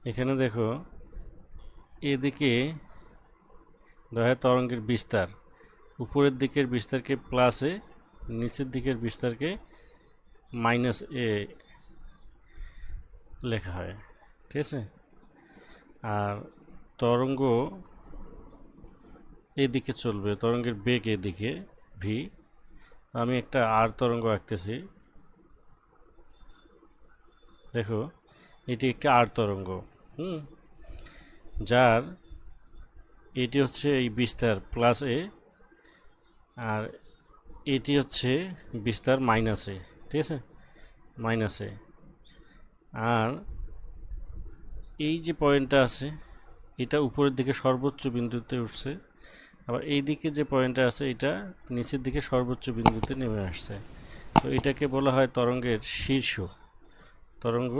এখানে দেখো এদিকে দেখা তরঙ্গের বিস্তার উপরের দিকের বিস্তারকে প্লাসে, নিচের দিকের বিস্তারকে মাইনাস এ লেখা হয়, ঠিক আছে। আর তরঙ্গ এদিকে চলবে, তরঙ্গের বেগ এদিকে ভি। আমি একটা আর তরঙ্গ আঁকতেছি, দেখো এটি একটা আর তরঙ্গ, যার এটি হচ্ছে এই বিস্তার প্লাস এ, আর এটি হচ্ছে বিস্তার মাইনাস এ, ঠিক আছে, মাইনাস এ। আর এই যে পয়েন্টটা আছে এটা উপরের দিকে সর্বোচ্চ বিন্দুতে উঠছে, আবার এই দিকে যে পয়েন্টটা আছে এটা নিচের দিকে সর্বোচ্চ বিন্দুতে নেমে আসছে। তো এটাকে বলা হয় তরঙ্গের শীর্ষ তরঙ্গ।